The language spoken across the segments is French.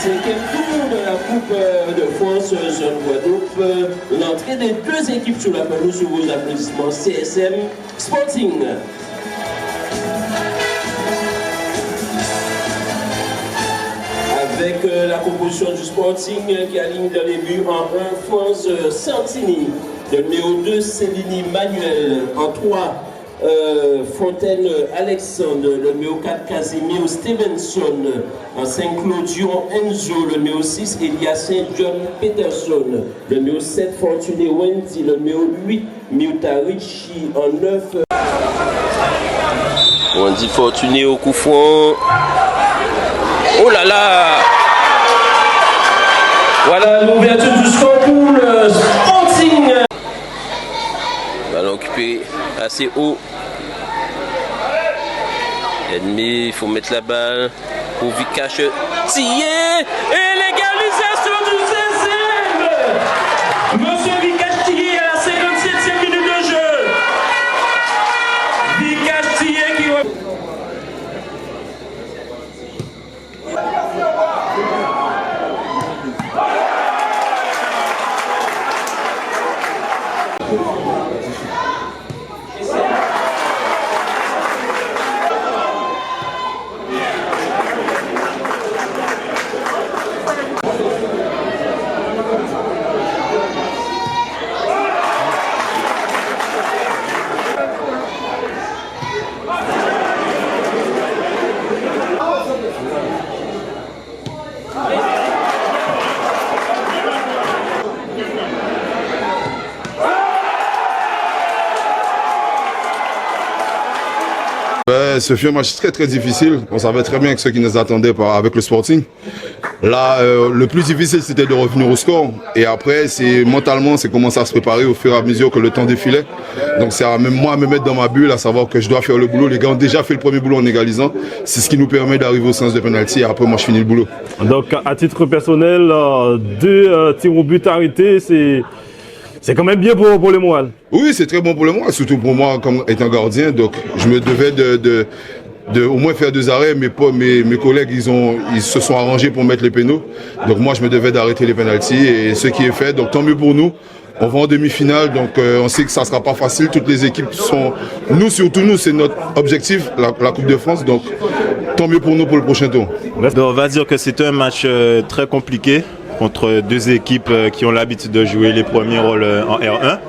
Cinquième tour de la Coupe de France Zone Guadeloupe. L'entrée des deux équipes sur la pelouse sous vos applaudissements. CSM Sporting. Avec la composition du Sporting qui aligne dans les buts en 1, France Santini. Le numéro 2, Céline Manuel. En 3, Fontaine Alexandre. Le numéro 4, Casimir Stevenson. En 5, Claudio Enzo. Le numéro 6, Elias John Peterson. Le numéro 7, Fortuné Wendy. Le numéro 8, Miuta Ricci. En 9, Wendy Fortuné au coup franc. Oh là là! Voilà l'ouverture du score pour le Sporting. Ballon occupé assez haut. L'ennemi, il faut mettre la balle pour Vikash Tillé. Et l'égalisation du 16e. Monsieur Vikash Tillé à la 57e minute de jeu. Vikash Tillé qui... Ce fut un match très difficile. On savait très bien que ce qui nous attendait avec le Sporting. Là, le plus difficile c'était de revenir au score. Et après, mentalement, c'est commencer à se préparer au fur et à mesure que le temps défilait. Donc c'est à moi à me mettre dans ma bulle, à savoir que je dois faire le boulot. Les gars ont déjà fait le premier boulot en égalisant. C'est ce qui nous permet d'arriver au sens de penalty. Et après, moi, je finis le boulot. Donc, à titre personnel, 2 tirs au but arrêtés, c'est quand même bien pour le moral. Oui, c'est très bon pour le moral, surtout pour moi comme étant gardien. Donc, je me devais de au moins faire 2 arrêts. Mes collègues, ils se sont arrangés pour mettre les pénaux. Donc, moi, je me devais d'arrêter les pénaltys et ce qui est fait. Donc, tant mieux pour nous. On va en demi-finale, donc on sait que ça ne sera pas facile. Toutes les équipes sont... Surtout nous, c'est notre objectif, la Coupe de France. Donc, tant mieux pour nous pour le prochain tour. On va dire que c'est un match très compliqué contre 2 équipes qui ont l'habitude de jouer les premiers rôles en R1.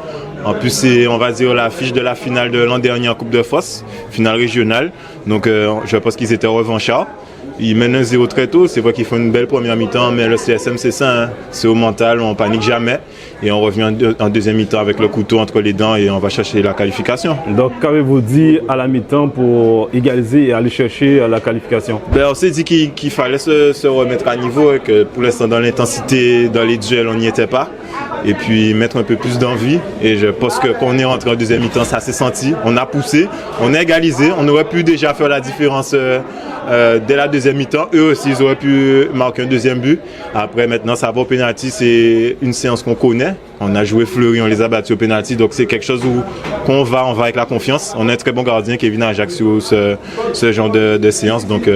En plus, c'est, on va dire, l'affiche de la finale de l'an dernier en Coupe de France, finale régionale. Donc, je pense qu'ils étaient revanchards. Ils mènent 1-0 très tôt, c'est vrai qu'ils font une belle première mi-temps, mais le CSM c'est ça, hein. C'est au mental, on panique jamais et on revient en deuxième mi-temps avec le couteau entre les dents et on va chercher la qualification. Donc qu'avez-vous dit à la mi-temps pour égaliser et aller chercher la qualification? On s'est dit qu'il fallait se remettre à niveau et que pour l'instant dans l'intensité, dans les duels on n'y était pas. Et puis mettre un peu plus d'envie et je pense que quand on est rentré en deuxième mi-temps ça s'est senti, on a poussé, on a égalisé, on aurait pu déjà faire la différence dès la deuxième mi-temps, eux aussi ils auraient pu marquer un deuxième but. Après maintenant ça va au pénalty, c'est une séance qu'on connaît, on a joué Fleury, on les a battus au pénalty, donc c'est quelque chose où on va avec la confiance, on a un très bon gardien Kevin Ajaccio, ce genre de séance, donc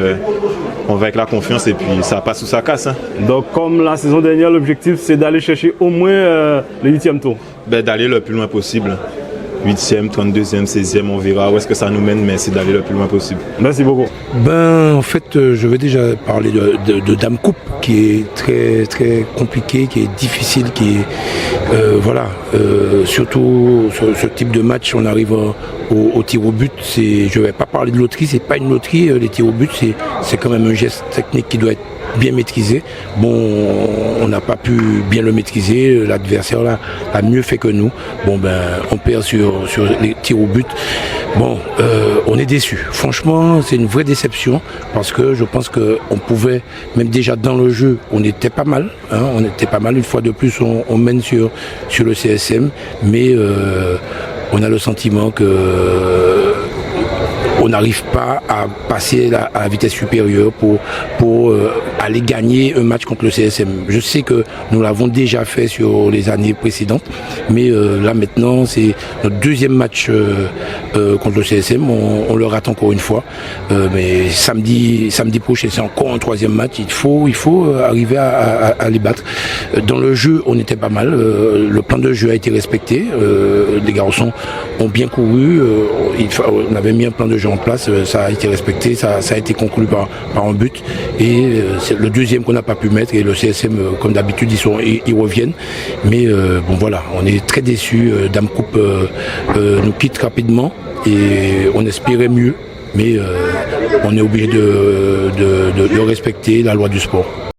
on va avec la confiance et puis ça passe ou ça casse. Hein. Donc comme la saison dernière, l'objectif c'est d'aller chercher au moins le 8e tour. D'aller le plus loin possible. 8e, 32e, 16e, on verra où est-ce que ça nous mène, mais c'est d'aller le plus loin possible. Merci beaucoup. En fait, je vais déjà parler de Dame Coupe, qui est très compliqué, qui est difficile, qui est surtout sur ce type de match, on arrive au tir au but. Je ne vais pas parler de loterie, c'est pas une loterie. Les tirs au but, c'est quand même un geste technique qui doit être bien maîtrisé. Bon, on n'a pas pu bien le maîtriser. L'adversaire là a mieux fait que nous. Bon on perd sur les tirs au but. Bon, on est déçus. Franchement, c'est une vraie déception parce que je pense qu'on pouvait, même déjà dans le jeu, on était pas mal. On était pas mal. Une fois de plus, on mène sur le CSM, mais on a le sentiment que on n'arrive pas à passer à la vitesse supérieure pour aller gagner un match contre le CSM. Je sais que nous l'avons déjà fait sur les années précédentes, mais là maintenant c'est notre deuxième match contre le CSM. On le rate encore une fois, mais samedi prochain c'est encore un troisième match. Il faut arriver à les battre. Dans le jeu, on était pas mal. Le plan de jeu a été respecté. Les garçons ont bien couru. On avait mis un plan de jeu en place. Ça a été respecté. Ça a été conclu par un but. Et c'est le deuxième qu'on n'a pas pu mettre. Et le CSM, comme d'habitude, ils reviennent. Mais bon voilà, on est très déçus. Dame Coupe nous quitte rapidement et on espérait mieux. Mais on est obligé de respecter la loi du sport.